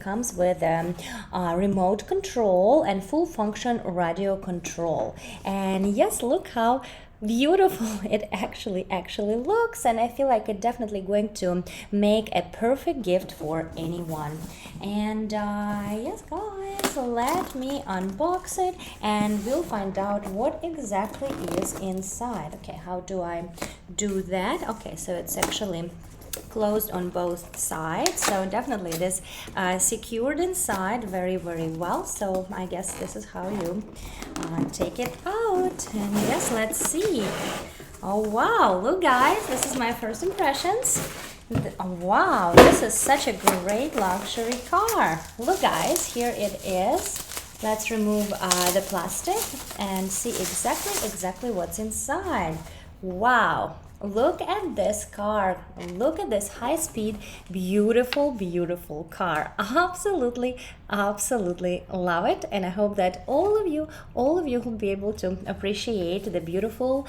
comes with remote control and full function radio control. And yes, look how beautiful it actually looks, and I feel like it's definitely going to make a perfect gift for anyone. And yes guys, let me unbox it and we'll find out what exactly is inside. Okay, how do I do that? Okay, so it's actually closed on both sides, so definitely it is secured inside very well. So I guess this is how you take it out. And yes, let's see. Oh wow, look guys, this is my first impressions. Oh, wow, this is such a great luxury car. Look guys, here it is. Let's remove the plastic and see exactly what's inside. Wow, look at this car. Look at this high-speed, beautiful car. Absolutely love it, and I hope that all of you will be able to appreciate the beautiful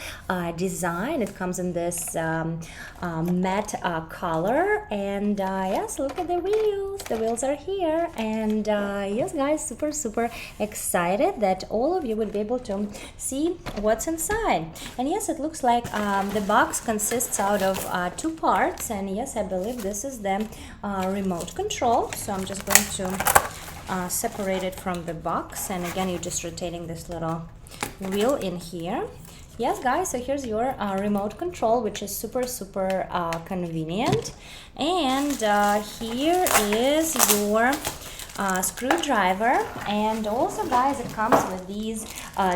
design. It comes in this matte color, and yes, look at the wheels. The wheels are here, and yes guys, super excited that all of you will be able to see what's inside. And yes, it looks like the box consists out of two parts, and yes, I believe this is the remote control. So I'm just going to separate it from the box, and again, you're just rotating this little wheel in here. Yes guys, so here's your remote control, which is super convenient. And here is your screwdriver, and also guys, it comes with these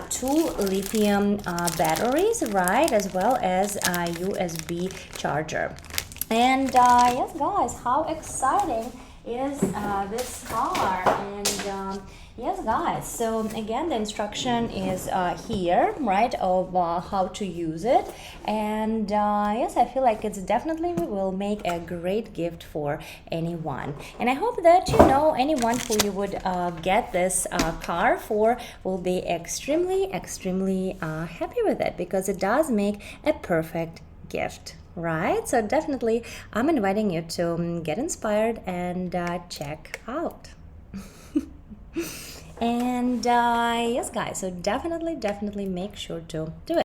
two lithium batteries, right, as well as a USB charger. And yes guys, how exciting is this car? And yes guys, so again, the instruction is here, right, of how to use it. And yes, I feel like it's definitely will make a great gift for anyone. And I hope that anyone who you would get this car for will be extremely happy with it, because it does make a perfect gift, right? So definitely I'm inviting you to get inspired and check out. And yes guys, so definitely make sure to do it.